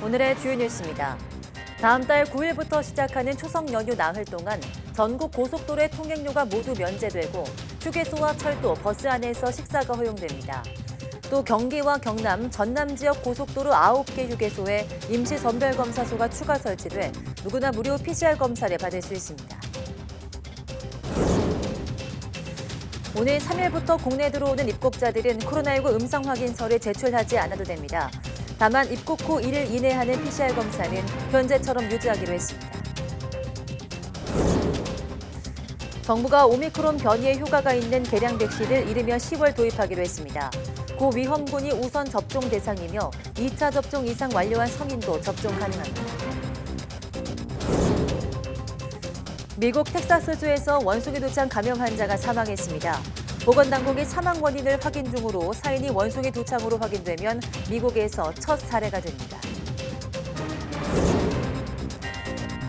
오늘의 주요 뉴스입니다. 다음 달 9일부터 시작하는 추석 연휴 나흘 동안 전국 고속도로의 통행료가 모두 면제되고 휴게소와 철도, 버스 안에서 식사가 허용됩니다. 또 경기와 경남, 전남 지역 고속도로 9개 휴게소에 임시 선별검사소가 추가 설치돼 누구나 무료 PCR 검사를 받을 수 있습니다. 오늘 3일부터 국내 들어오는 입국자들은 코로나19 음성 확인서를 제출하지 않아도 됩니다. 다만 입국 후 1일 이내 하는 PCR 검사는 현재처럼 유지하기로 했습니다. 정부가 오미크론 변이에 효과가 있는 개량 백신을 이르면 10월 도입하기로 했습니다. 고위험군이 우선 접종 대상이며 2차 접종 이상 완료한 성인도 접종 가능합니다. 미국 텍사스주에서 원숭이 두창 감염 환자가 사망했습니다. 보건당국이 사망 원인을 확인 중으로 사인이 원숭이 두창으로 확인되면 미국에서 첫 사례가 됩니다.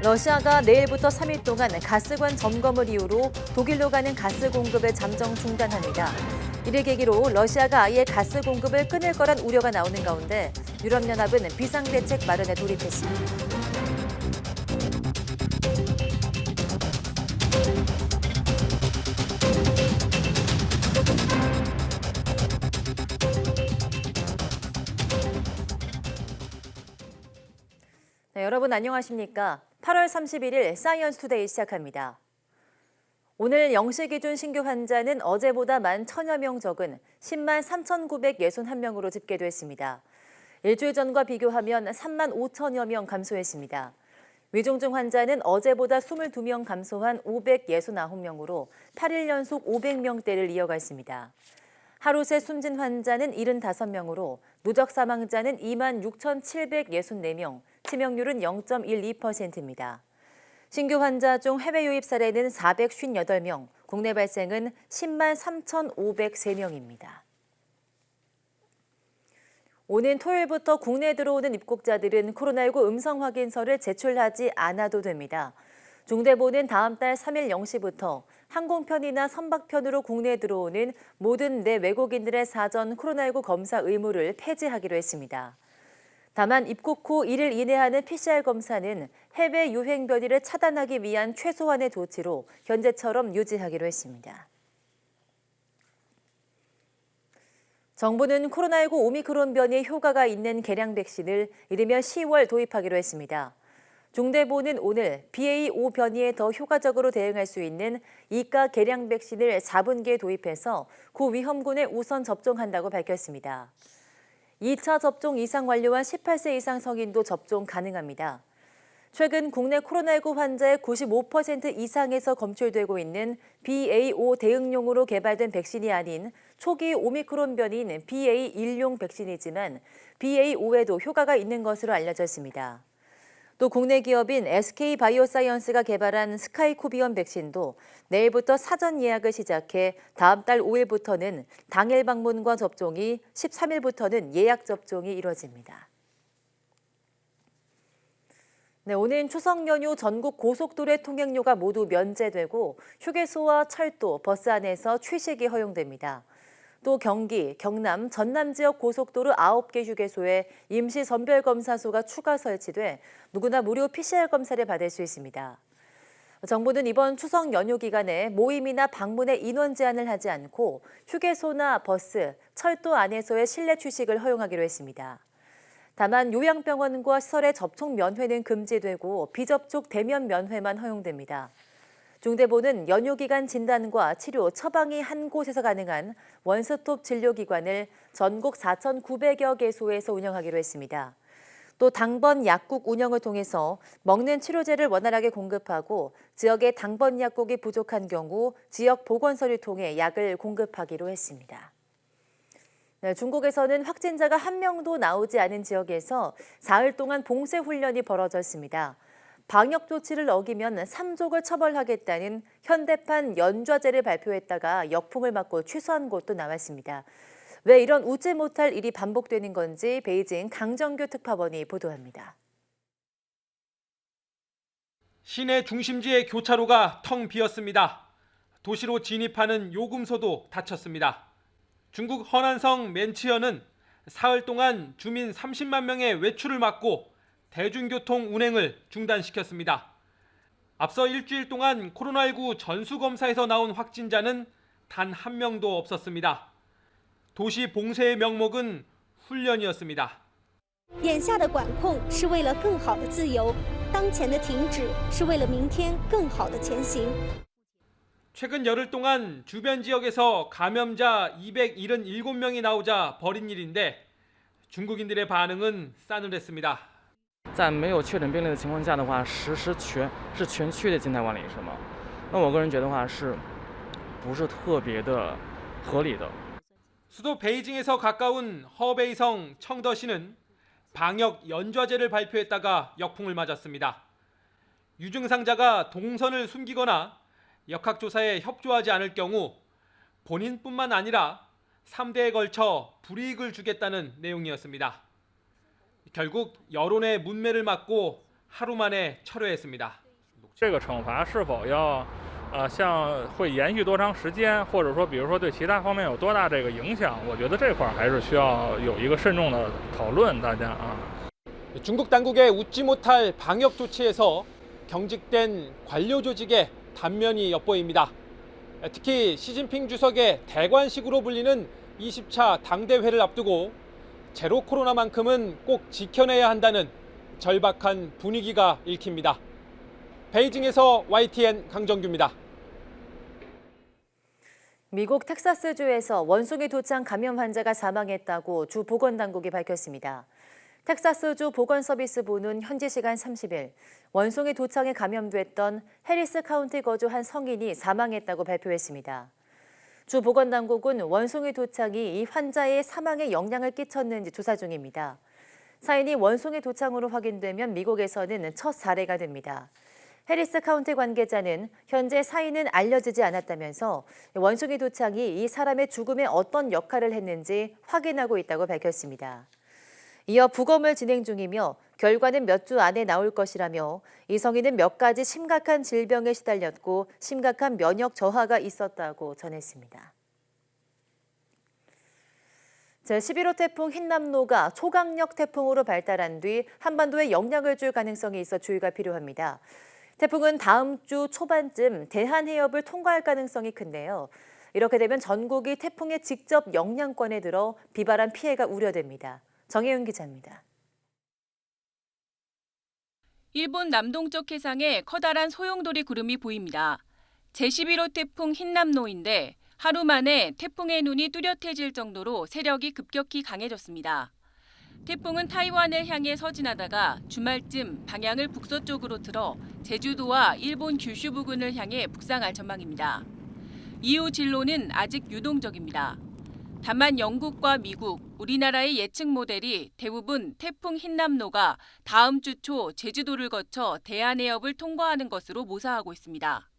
러시아가 내일부터 3일 동안 가스관 점검을 이유로 독일로 가는 가스 공급을 잠정 중단합니다. 이를 계기로 러시아가 아예 가스 공급을 끊을 거란 우려가 나오는 가운데 유럽연합은 비상대책 마련에 돌입했습니다. 네, 여러분 안녕하십니까? 8월 31일 사이언스 투데이 시작합니다. 오늘 0시 기준 신규 환자는 어제보다 10,000여 명 적은 10만 3,961명으로 집계됐습니다. 일주일 전과 비교하면 3만 5천여 명 감소했습니다. 위중증 환자는 어제보다 22명 감소한 569명으로 8일 연속 500명대를 이어갔습니다. 하루 새 숨진 환자는 75명으로 누적 사망자는 2만 6,764명, 치명률은 0.12%입니다. 신규 환자 중 해외 유입 사례는 458명, 국내 발생은 10만 3,503명입니다. 오는 토요일부터 국내에 들어오는 입국자들은 코로나19 음성 확인서를 제출하지 않아도 됩니다. 중대본은 다음 달 3일 0시부터 항공편이나 선박편으로 국내에 들어오는 모든 내외국인들의 사전 코로나19 검사 의무를 폐지하기로 했습니다. 다만 입국 후 1일 이내 하는 PCR 검사는 해외 유행 변이를 차단하기 위한 최소한의 조치로 현재처럼 유지하기로 했습니다. 정부는 코로나19 오미크론 변이에 효과가 있는 개량 백신을 이르면 10월 도입하기로 했습니다. 중대본은 오늘 BA.5 변이에 더 효과적으로 대응할 수 있는 이가 개량 백신을 4분기에 도입해서 고위험군에 우선 접종한다고 밝혔습니다. 2차 접종 이상 완료한 18세 이상 성인도 접종 가능합니다. 최근 국내 코로나19 환자의 95% 이상에서 검출되고 있는 BA.5 대응용으로 개발된 백신이 아닌 초기 오미크론 변이인 BA.1용 백신이지만 BA.5에도 효과가 있는 것으로 알려졌습니다. 또 국내 기업인 SK바이오사이언스가 개발한 스카이코비언 백신도 내일부터 사전 예약을 시작해 다음 달 5일부터는 당일 방문과 접종이, 13일부터는 예약 접종이 이뤄집니다. 네, 오는 추석 연휴 전국 고속도로의 통행료가 모두 면제되고 휴게소와 철도, 버스 안에서 취식이 허용됩니다. 또 경기, 경남, 전남 지역 고속도로 9개 휴게소에 임시 선별검사소가 추가 설치돼 누구나 무료 PCR 검사를 받을 수 있습니다. 정부는 이번 추석 연휴 기간에 모임이나 방문에 인원 제한을 하지 않고 휴게소나 버스, 철도 안에서의 실내 취식을 허용하기로 했습니다. 다만 요양병원과 시설의 접촉 면회는 금지되고 비접촉 대면 면회만 허용됩니다. 중대본은 연휴 기간 진단과 치료, 처방이 한 곳에서 가능한 원스톱 진료기관을 전국 4,900여 개소에서 운영하기로 했습니다. 또 당번 약국 운영을 통해서 먹는 치료제를 원활하게 공급하고 지역에 당번 약국이 부족한 경우 지역 보건소를 통해 약을 공급하기로 했습니다. 네, 중국에서는 확진자가 한 명도 나오지 않은 지역에서 사흘 동안 봉쇄 훈련이 벌어졌습니다. 방역 조치를 어기면 3족을 처벌하겠다는 현대판 연좌제를 발표했다가 역풍을 맞고 취소한 곳도 나왔습니다. 왜 이런 웃지 못할 일이 반복되는 건지 베이징 강정규 특파원이 보도합니다. 시내 중심지의 교차로가 텅 비었습니다. 도시로 진입하는 요금소도 닫혔습니다. 중국 허난성 맨치현은 사흘 동안 주민 30만 명의 외출을 막고 대중교통 운행을 중단시켰습니다. 앞서 일주일 동안 코로나19 전수검사에서 나온 확진자는 단 한 명도 없었습니다. 도시 봉쇄의 명목은 훈련이었습니다. 眼下的管控是为了更好的自由，当前的停止是为了明天更好的前行。 최근 열흘 동안 주변 지역에서 감염자 277명이 나오자 벌인 일인데 중국인들의 반응은 싸늘했습니다. 在没有确诊病例的情况下的话，实施全区的静态管理是吗？那我个人觉得话是不是特别的合理的？ 수도 베이징에서 가까운 허베이성 청더시는 방역 연좌제를 발표했다가 역풍을 맞았습니다. 유증상자가 동선을 숨기거나 역학조사에 협조하지 않을 경우 본인뿐만 아니라 3대에 걸쳐 불이익을 주겠다는 내용이었습니다. 결국 여론의 문매를 맞고 하루 만에 철회했습니다. 这个惩罚是否要像会延续多长时间，或者说比如说对其他方面有多大这个影响，我觉得这块还是需要有一个慎重的讨论，大家啊。 중국 당국의 웃지 못할 방역 조치에서 경직된 관료 조직의 단면이 엿보입니다. 특히 시진핑 주석의 대관식으로 불리는 20차 당대회를 앞두고 제로 코로나만큼은 꼭 지켜내야 한다는 절박한 분위기가 읽힙니다. 베이징에서 YTN 강정규입니다. 미국 텍사스주에서 원숭이 도창 감염 환자가 사망했다고 주 보건당국이 밝혔습니다. 텍사스주 보건서비스부는 현지 시간 30일 원숭이 도창에 감염됐던 해리스 카운티 거주 한 성인이 사망했다고 발표했습니다. 주 보건당국은 원숭이 도창이 이 환자의 사망에 영향을 끼쳤는지 조사 중입니다. 사인이 원숭이 도창으로 확인되면 미국에서는 첫 사례가 됩니다. 해리스 카운티 관계자는 현재 사인은 알려지지 않았다면서 원숭이 도창이 이 사람의 죽음에 어떤 역할을 했는지 확인하고 있다고 밝혔습니다. 이어 부검을 진행 중이며 결과는 몇 주 안에 나올 것이라며 이 성인은 몇 가지 심각한 질병에 시달렸고 심각한 면역 저하가 있었다고 전했습니다. 제11호 태풍 흰남노가 초강력 태풍으로 발달한 뒤 한반도에 영향을 줄 가능성이 있어 주의가 필요합니다. 태풍은 다음 주 초반쯤 대한해협을 통과할 가능성이 큰데요. 이렇게 되면 전국이 태풍의 직접 영향권에 들어 비바람 피해가 우려됩니다. 정혜윤 기자입니다. 일본 남동쪽 해상에 커다란 소용돌이 구름이 보입니다. 제11호 태풍 흰남노인데 하루 만에 태풍의 눈이 뚜렷해질 정도로 세력이 급격히 강해졌습니다. 태풍은 타이완을 향해 서진하다가 주말쯤 방향을 북서쪽으로 틀어 제주도와 일본 규슈 부근을 향해 북상할 전망입니다. 이후 진로는 아직 유동적입니다. 다만 영국과 미국, 우리나라의 예측 모델이 대부분 태풍 흰남노가 다음 주 초 제주도를 거쳐 대한해협을 통과하는 것으로 모사하고 있습니다.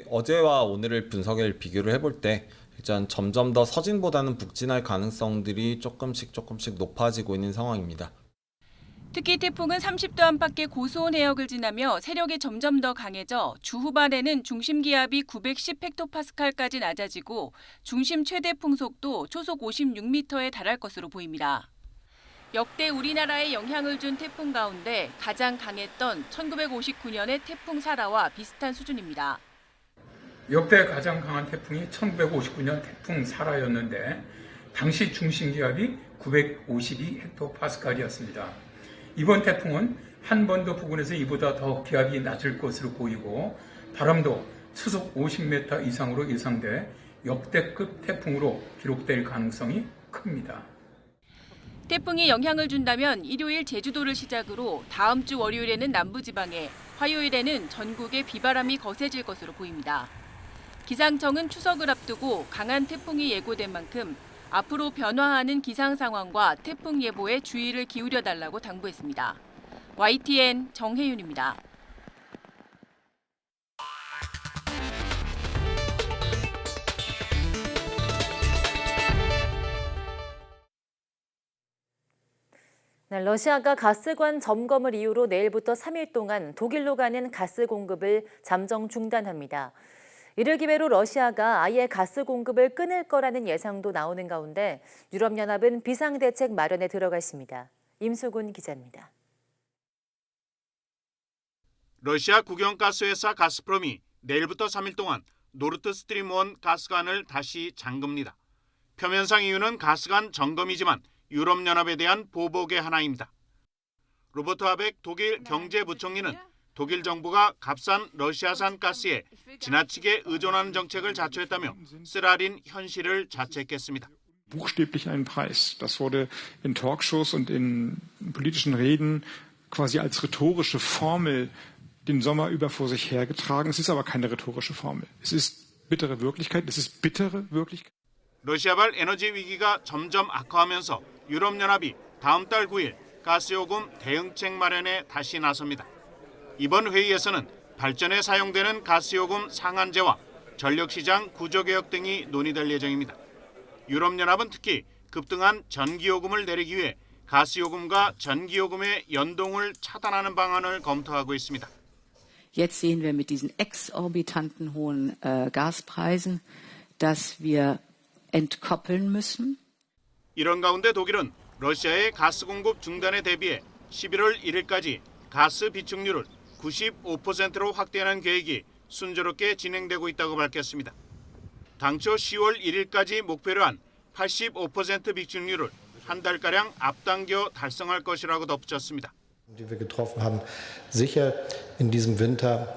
어제와 오늘을 분석을 비교를 해볼 때 일단 점점 더 서진보다는 북진할 가능성들이 조금씩 높아지고 있는 상황입니다. 특히 태풍은 30도 안팎의 고수온 해역을 지나며 세력이 점점 더 강해져 주 후반에는 중심 기압이 910헥토파스칼까지 낮아지고 중심 최대 풍속도 초속 56m에 달할 것으로 보입니다. 역대 우리나라에 영향을 준 태풍 가운데 가장 강했던 1959년의 태풍 사라와 비슷한 수준입니다. 역대 가장 강한 태풍이 1959년 태풍 사라였는데 당시 중심 기압이 952헥토파스칼이었습니다. 이번 태풍은 한반도 부근에서 이보다 더 기압이 낮을 것으로 보이고 바람도 초속 50m 이상으로 예상돼 역대급 태풍으로 기록될 가능성이 큽니다. 태풍이 영향을 준다면 일요일 제주도를 시작으로 다음 주 월요일에는 남부지방에, 화요일에는 전국에 비바람이 거세질 것으로 보입니다. 기상청은 추석을 앞두고 강한 태풍이 예고된 만큼 앞으로 변화하는 기상 상황과 태풍 예보에 주의를 기울여 달라고 당부했습니다. YTN 정혜윤입니다. 러시아가 가스관 점검을 이유로 내일부터 3일 동안 독일로 가는 가스 공급을 잠정 중단합니다. 이를 기회로 러시아가 아예 가스 공급을 끊을 거라는 예상도 나오는 가운데 유럽연합은 비상대책 마련에 들어갔습니다. 임수근 기자입니다. 러시아 국영가스회사 가스프롬이 내일부터 3일 동안 노르트스트림 1 가스관을 다시 잠급니다. 표면상 이유는 가스관 점검이지만 유럽연합에 대한 보복의 하나입니다. 로버트 하벡 독일 경제부총리는 독일 정부가 값싼 러시아산 가스에 지나치게 의존하는 정책을 자초했다며 쓰라린 현실을 자책했습니다. Buchstäblich einen Preis. Das wurde in Talkshows und in politischen Reden quasi als rhetorische Formel den Sommer über vor sich hergetragen. Es ist aber keine rhetorische Formel. Es ist bittere Wirklichkeit. Es ist bittere Wirklichkeit. 러시아발 에너지 위기가 점점 악화하면서 유럽연합이 다음 달 9일 가스요금 대응책 마련에 다시 나섭니다. 이번 회의에서는 발전에 사용되는 가스요금 상한제와 전력시장 구조개혁 등이 논의될 예정입니다. 유럽연합은 특히 급등한 전기요금을 내리기 위해 가스요금과 전기요금의 연동을 차단하는 방안을 검토하고 있습니다. Jetzt sehen wir mit diesen exorbitanten hohen Gaspreisen, dass wir entkoppeln müssen. 이런 가운데 독일은 러시아의 가스 공급 중단에 대비해 11월 1일까지 가스 비축률을 95%로 확대하는 계획이 순조롭게 진행되고 있다고 밝혔습니다. 당초 10월 1일까지 목표로 한 85% 비축률을 한 달가량 앞당겨 달성할 것이라고 덧붙였습니다. Die wir getroffen haben, sicher in diesem Winter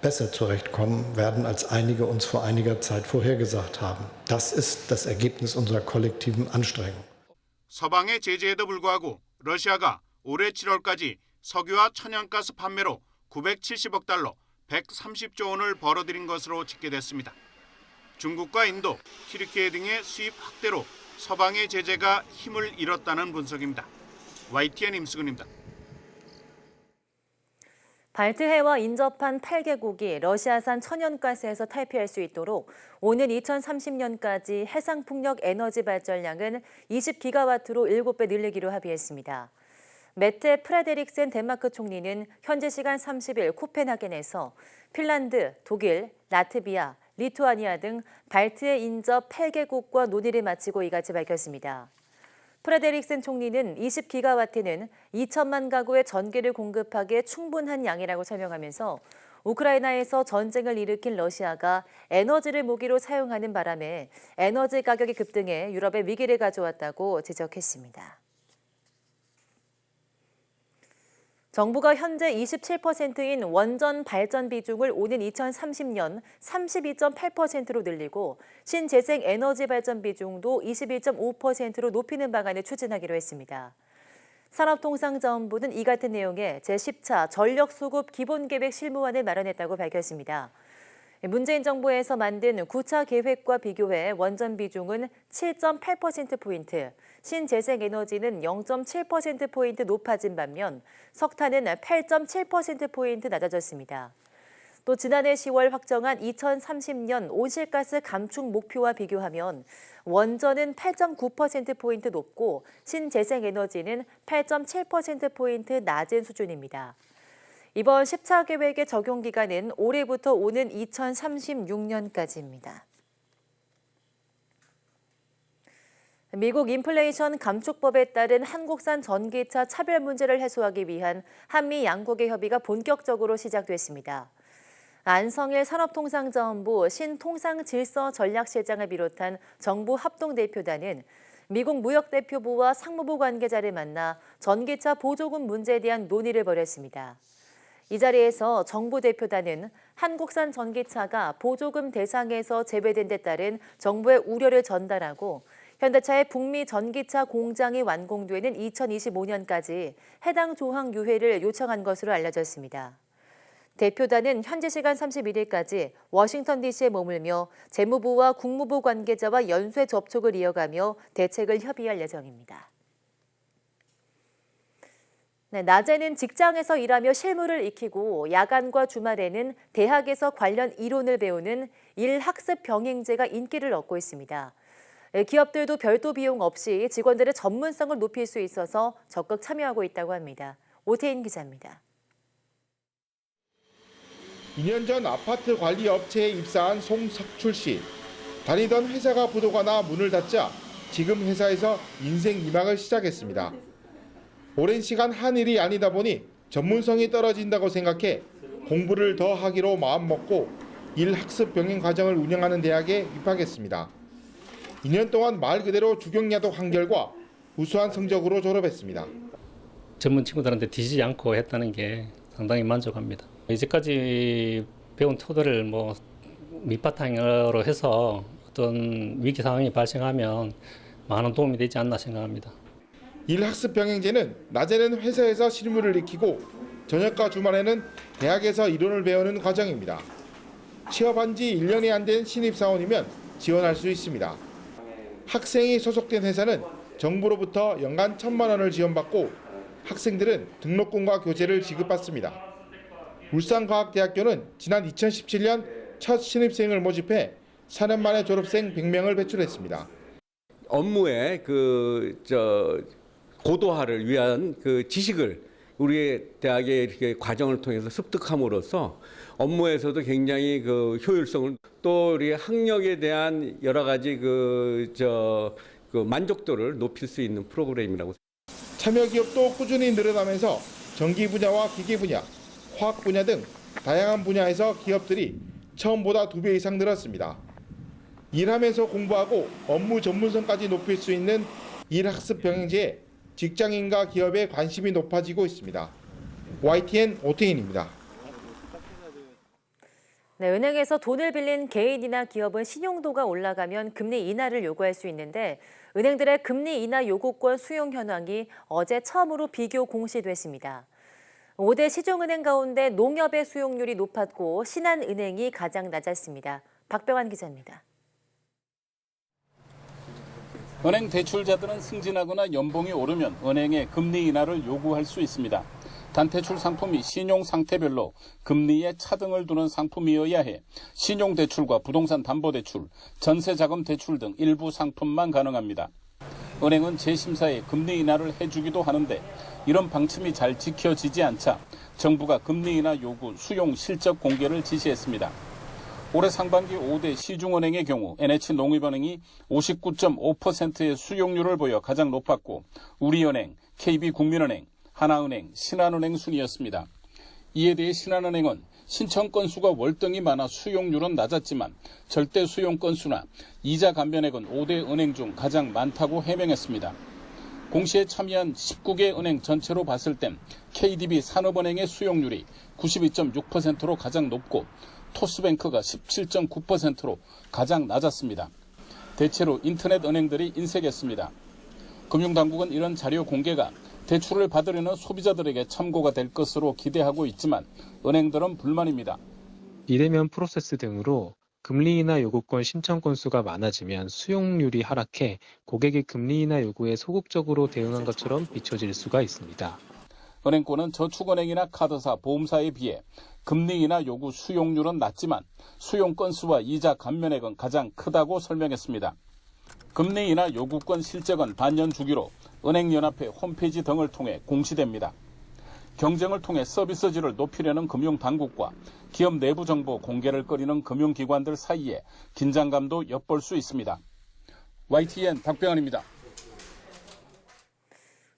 besser zurechtkommen werden, als einige uns vor einiger Zeit vorhergesagt haben. Das ist das Ergebnis unserer kollektiven Anstrengung. 서방의 제재에도 불구하고 러시아가 올해 7월까지 석유와 천연가스 판매로 970억 달러, 130조 원을 벌어들인 것으로 집계됐습니다. 중국과 인도, 튀르키예 등의 수입 확대로 서방의 제재가 힘을 잃었다는 분석입니다. YTN 임수근입니다. 발트해와 인접한 8개국이 러시아산 천연가스에서 탈피할 수 있도록 오는 2030년까지 해상풍력 에너지 발전량은 20기가와트로 7배 늘리기로 합의했습니다. 메테 프레데릭센 덴마크 총리는 현지 시간 30일 코펜하겐에서 핀란드, 독일, 라트비아, 리투아니아 등 발트해 인접 8개국과 논의를 마치고 이같이 밝혔습니다. 프레데릭센 총리는 20기가와트는 2천만 가구의 전기를 공급하기에 충분한 양이라고 설명하면서 우크라이나에서 전쟁을 일으킨 러시아가 에너지를 무기로 사용하는 바람에 에너지 가격이 급등해 유럽에 위기를 가져왔다고 지적했습니다. 정부가 현재 27%인 원전 발전 비중을 오는 2030년 32.8%로 늘리고 신재생 에너지 발전 비중도 21.5%로 높이는 방안을 추진하기로 했습니다. 산업통상자원부는 이 같은 내용의 제10차 전력수급 기본계획 실무안을 마련했다고 밝혔습니다. 문재인 정부에서 만든 9차 계획과 비교해 원전 비중은 7.8%포인트, 신재생에너지는 0.7%포인트 높아진 반면 석탄은 8.7%포인트 낮아졌습니다. 또 지난해 10월 확정한 2030년 온실가스 감축 목표와 비교하면 원전은 8.9%포인트 높고 신재생에너지는 8.7%포인트 낮은 수준입니다. 이번 10차 계획의 적용 기간은 올해부터 오는 2036년까지입니다. 미국 인플레이션 감축법에 따른 한국산 전기차 차별 문제를 해소하기 위한 한미 양국의 협의가 본격적으로 시작됐습니다. 안성일 산업통상자원부 신통상질서전략실장을 비롯한 정부 합동대표단은 미국 무역대표부와 상무부 관계자를 만나 전기차 보조금 문제에 대한 논의를 벌였습니다. 이 자리에서 정부 대표단은 한국산 전기차가 보조금 대상에서 제외된 데 따른 정부의 우려를 전달하고 현대차의 북미 전기차 공장이 완공되는 2025년까지 해당 조항 유예를 요청한 것으로 알려졌습니다. 대표단은 현지 시간 31일까지 워싱턴 DC에 머물며 재무부와 국무부 관계자와 연쇄 접촉을 이어가며 대책을 협의할 예정입니다. 낮에는 직장에서 일하며 실무를 익히고 야간과 주말에는 대학에서 관련 이론을 배우는 일학습 병행제가 인기를 얻고 있습니다. 기업들도 별도 비용 없이 직원들의 전문성을 높일 수 있어서 적극 참여하고 있다고 합니다. 오태인 기자입니다. 2년 전 아파트 관리 업체에 입사한 송석출 씨. 다니던 회사가 부도가 나 문을 닫자 지금 회사에서 인생 2막을 시작했습니다. 오랜 시간 한 일이 아니다 보니 전문성이 떨어진다고 생각해 공부를 더 하기로 마음먹고 일학습 병행 과정을 운영하는 대학에 입학했습니다. 2년 동안 말 그대로 주경야독 한 결과 우수한 성적으로 졸업했습니다. 전문 친구들한테 뒤지지 않고 했다는 게 상당히 만족합니다. 이제까지 배운 토대를 밑바탕으로 해서 어떤 위기 상황이 발생하면 많은 도움이 되지 않나 생각합니다. 일학습 병행제는 낮에는 회사에서 실무를 익히고 저녁과 주말에는 대학에서 이론을 배우는 과정입니다. 취업한 지 1년이 안 된 신입사원이면 지원할 수 있습니다. 학생이 소속된 회사는 정부로부터 연간 1,000만 원을 지원받고 학생들은 등록금과 교재를 지급받습니다. 울산과학대학교는 지난 2017년 첫 신입생을 모집해 4년 만에 졸업생 100명을 배출했습니다. 업무의 고도화를 위한 지식을 우리 대학의 이렇게 과정을 통해서 습득함으로써 업무에서도 굉장히 효율성을, 또 우리 학력에 대한 여러 가지 만족도를 높일 수 있는 프로그램이라고. 참여 기업도 꾸준히 늘어나면서 전기 분야와 기계 분야, 화학 분야 등 다양한 분야에서 기업들이 처음보다 2배 이상 늘었습니다. 일하면서 공부하고 업무 전문성까지 높일 수 있는 일학습 병행제에 직장인과 기업의 관심이 높아지고 있습니다. YTN 오태인입니다. 네, 은행에서 돈을 빌린 개인이나 기업은 신용도가 올라가면 금리 인하를 요구할 수 있는데 은행들의 금리 인하 요구권 수용 현황이 어제 처음으로 비교 공시됐습니다. 5대 시중은행 가운데 농협의 수용률이 높았고 신한은행이 가장 낮았습니다. 박병환 기자입니다. 은행 대출자들은 승진하거나 연봉이 오르면 은행에 금리 인하를 요구할 수 있습니다. 단대출 상품이 신용 상태별로 금리에 차등을 두는 상품이어야 해 신용대출과 부동산 담보대출, 전세자금 대출 등 일부 상품만 가능합니다. 은행은 재심사에 금리 인하를 해주기도 하는데 이런 방침이 잘 지켜지지 않자 정부가 금리 인하 요구 수용 실적 공개를 지시했습니다. 올해 상반기 5대 시중은행의 경우 NH농협은행이 59.5%의 수용률을 보여 가장 높았고 우리은행, KB국민은행, 하나은행, 신한은행 순이었습니다. 이에 대해 신한은행은 신청 건수가 월등히 많아 수용률은 낮았지만 절대 수용 건수나 이자 감변액은 5대 은행 중 가장 많다고 해명했습니다. 공시에 참여한 19개 은행 전체로 봤을 땐 KDB 산업은행의 수용률이 92.6%로 가장 높고 토스뱅크가 17.9%로 가장 낮았습니다. 대체로 인터넷 은행들이 인색했습니다. 금융당국은 이런 자료 공개가 대출을 받으려는 소비자들에게 참고가 될 것으로 기대하고 있지만 은행들은 불만입니다. 비대면 프로세스 등으로 금리 인하 요구권 신청 건수가 많아지면 수용률이 하락해 고객의 금리 인하 요구에 소극적으로 대응한 것처럼 비춰질 수가 있습니다. 은행권은 저축은행이나 카드사, 보험사에 비해 금리 인하 요구 수용률은 낮지만 수용 건수와 이자 감면액은 가장 크다고 설명했습니다. 금리 인하 요구권 실적은 반년 주기로 은행연합회 홈페이지 등을 통해 공시됩니다. 경쟁을 통해 서비스질을 높이려는 금융당국과 기업 내부 정보 공개를 꺼리는 금융기관들 사이에 긴장감도 엿볼 수 있습니다. YTN 박병환입니다.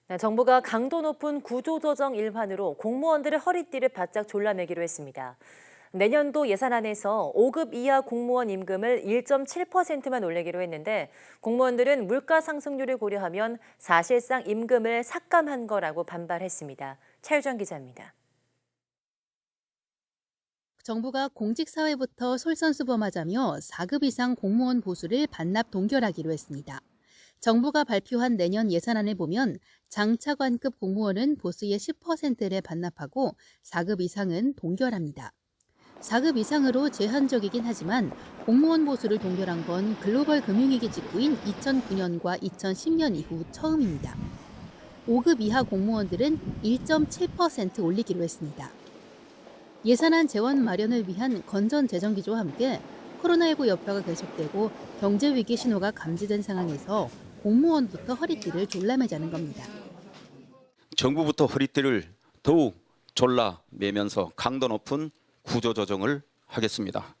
네, 정부가 강도 높은 구조조정 일환으로 공무원들의 허리띠를 바짝 졸라매기로 했습니다. 내년도 예산안에서 5급 이하 공무원 임금을 1.7%만 올리기로 했는데 공무원들은 물가 상승률을 고려하면 사실상 임금을 삭감한 거라고 반발했습니다. 차유정 기자입니다. 정부가 공직사회부터 솔선수범하자며 4급 이상 공무원 보수를 반납 동결하기로 했습니다. 정부가 발표한 내년 예산안을 보면 장차관급 공무원은 보수의 10%를 반납하고 4급 이상은 동결합니다. 4급 이상으로 제한적이긴 하지만 공무원 보수를 동결한 건 글로벌 금융위기 직후인 2009년과 2010년 이후 처음입니다. 5급 이하 공무원들은 1.7% 올리기로 했습니다. 예산안 재원 마련을 위한 건전 재정 기조와 함께 코로나19 여파가 계속되고 경제 위기 신호가 감지된 상황에서 공무원부터 허리띠를 졸라매자는 겁니다. 정부부터 허리띠를 더욱 졸라매면서 강도 높은 구조조정을 하겠습니다.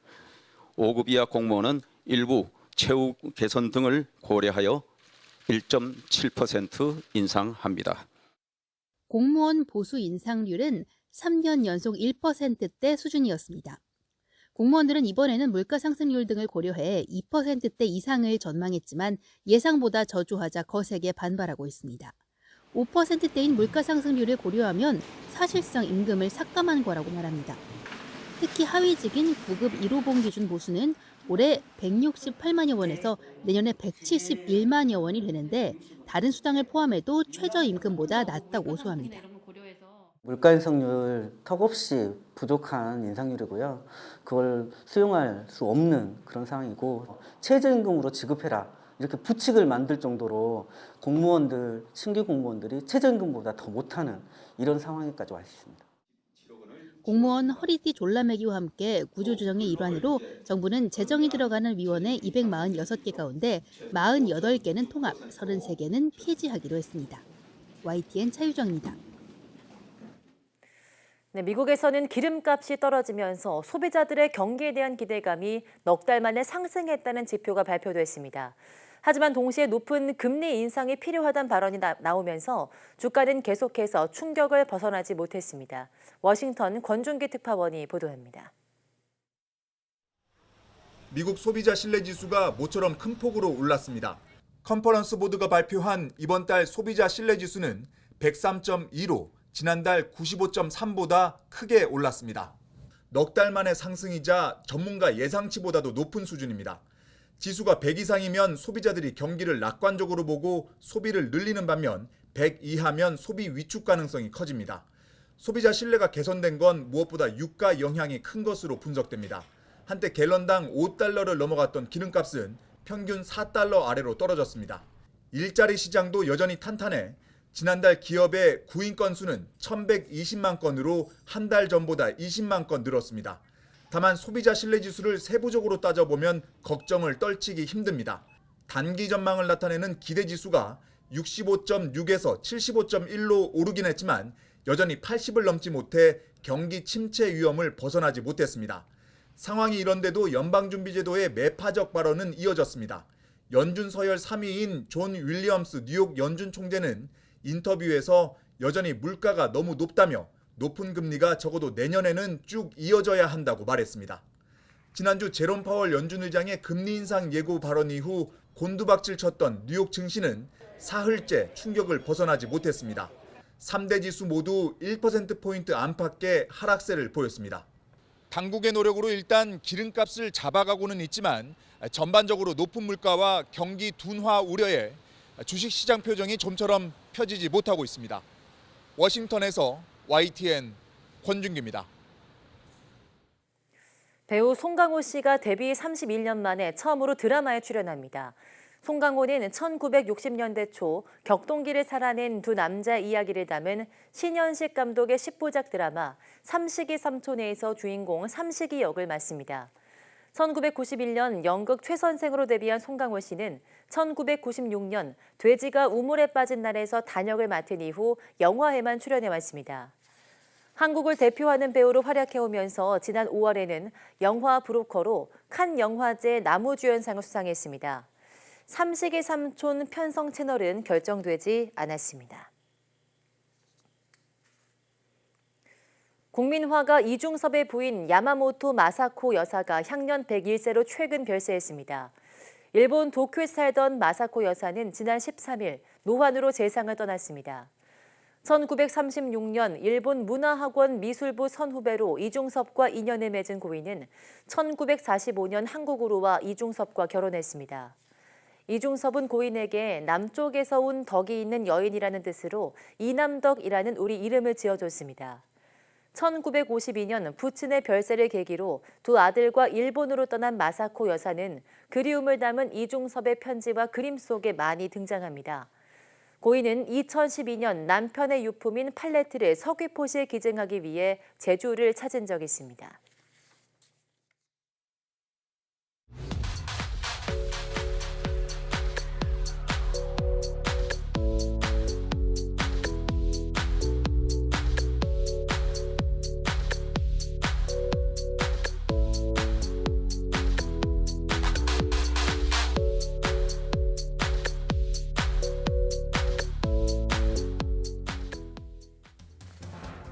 5급 이하 공무원은 일부 채우 개선 등을 고려하여 1.7% 인상합니다. 공무원 보수 인상률은 3년 연속 1%대 수준이었습니다. 공무원들은 이번에는 물가 상승률 등을 고려해 2%대 이상을 전망했지만 예상보다 저조하자 거세게 반발하고 있습니다. 5%대인 물가 상승률을 고려하면 사실상 임금을 삭감한 거라고 말합니다. 특히 하위직인 9급 1호봉 기준 보수는 올해 168만여 원에서 내년에 171만여 원이 되는데 다른 수당을 포함해도 최저임금보다 낮다고 호소합니다. 물가 인상률 턱없이 부족한 인상률이고요. 그걸 수용할 수 없는 그런 상황이고 최저임금으로 지급해라 이렇게 부칙을 만들 정도로 공무원들, 신규 공무원들이 최저임금보다 더 못하는 이런 상황에까지 와 있습니다. 공무원 허리띠 졸라매기와 함께 구조조정의 일환으로 정부는 재정이 들어가는 위원회 246개 가운데 48개는 통합, 33개는 폐지하기로 했습니다. YTN 차유정입니다. 네, 미국에서는 기름값이 떨어지면서 소비자들의 경기에 대한 기대감이 넉 달 만에 상승했다는 지표가 발표됐습니다. 하지만 동시에 높은 금리 인상이 필요하다는 발언이 나오면서 주가는 계속해서 충격을 벗어나지 못했습니다. 워싱턴 권준기 특파원이 보도합니다. 미국 소비자 신뢰지수가 모처럼 큰 폭으로 올랐습니다. 컨퍼런스 보드가 발표한 이번 달 소비자 신뢰지수는 103.2로 지난달 95.3보다 크게 올랐습니다. 넉 달 만의 상승이자 전문가 예상치보다도 높은 수준입니다. 지수가 100 이상이면 소비자들이 경기를 낙관적으로 보고 소비를 늘리는 반면 100 이하면 소비 위축 가능성이 커집니다. 소비자 신뢰가 개선된 건 무엇보다 유가 영향이 큰 것으로 분석됩니다. 한때 갤런당 5달러를 넘어갔던 기름값은 평균 4달러 아래로 떨어졌습니다. 일자리 시장도 여전히 탄탄해 지난달 기업의 구인 건수는 1,120만 건으로 한 달 전보다 20만 건 늘었습니다. 다만 소비자 신뢰지수를 세부적으로 따져보면 걱정을 떨치기 힘듭니다. 단기 전망을 나타내는 기대지수가 65.6에서 75.1로 오르긴 했지만 여전히 80을 넘지 못해 경기 침체 위험을 벗어나지 못했습니다. 상황이 이런데도 연방준비제도의 매파적 발언은 이어졌습니다. 연준 서열 3위인 존 윌리엄스 뉴욕 연준 총재는 인터뷰에서 여전히 물가가 너무 높다며 높은 금리가 적어도 내년에는 쭉 이어져야 한다고 말했습니다. 지난주 제롬 파월 연준 의장의 금리 인상 예고 발언 이후 곤두박질 쳤던 뉴욕 증시는 사흘째 충격을 벗어나지 못했습니다. 3대 지수 모두 1%포인트 안팎의 하락세를 보였습니다. 당국의 노력으로 일단 기름값을 잡아가고는 있지만 전반적으로 높은 물가와 경기 둔화 우려에 주식시장 표정이 좀처럼 펴지지 못하고 있습니다. 워싱턴에서 YTN 권준기입니다. 배우 송강호 씨가 데뷔 31년 만에 처음으로 드라마에 출연합니다. 송강호는 1960년대 초 격동기를 살아낸 두 남자 이야기를 담은 신현식 감독의 10부작 드라마 삼식이 삼촌에서 주인공 삼식이 역을 맡습니다. 1991년 연극 최선생으로 데뷔한 송강호 씨는 1996년 돼지가 우물에 빠진 날에서 단역을 맡은 이후 영화에만 출연해왔습니다. 한국을 대표하는 배우로 활약해오면서 지난 5월에는 영화 브로커로 칸 영화제 나무주연상을 수상했습니다. 삼식이 삼촌 편성 채널은 결정되지 않았습니다. 국민화가 이중섭의 부인 야마모토 마사코 여사가 향년 101세로 최근 별세했습니다. 일본 도쿄에 살던 마사코 여사는 지난 13일 노환으로 세상을 떠났습니다. 1936년 일본 문화학원 미술부 선후배로 이중섭과 인연을 맺은 고인은 1945년 한국으로 와 이중섭과 결혼했습니다. 이중섭은 고인에게 남쪽에서 온 덕이 있는 여인이라는 뜻으로 이남덕이라는 우리 이름을 지어줬습니다. 1952년 부친의 별세를 계기로 두 아들과 일본으로 떠난 마사코 여사는 그리움을 담은 이중섭의 편지와 그림 속에 많이 등장합니다. 고인은 2012년 남편의 유품인 팔레트를 서귀포시에 기증하기 위해 제주를 찾은 적이 있습니다.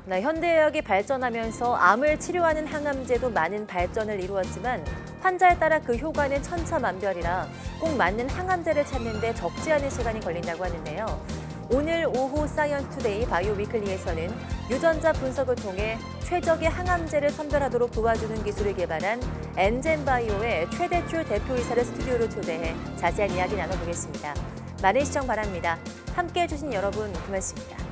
네, 현대의학이 발전하면서 암을 치료하는 항암제도 많은 발전을 이루었지만 환자에 따라 그 효과는 천차만별이라 꼭 맞는 항암제를 찾는 데 적지 않은 시간이 걸린다고 하는데요. 오늘 오후 사이언스 투데이 바이오 위클리에서는 유전자 분석을 통해 최적의 항암제를 선별하도록 도와주는 기술을 개발한 엔젠바이오의 최대출 대표이사를 스튜디오로 초대해 자세한 이야기 나눠보겠습니다. 많은 시청 바랍니다. 함께해 주신 여러분 고맙습니다.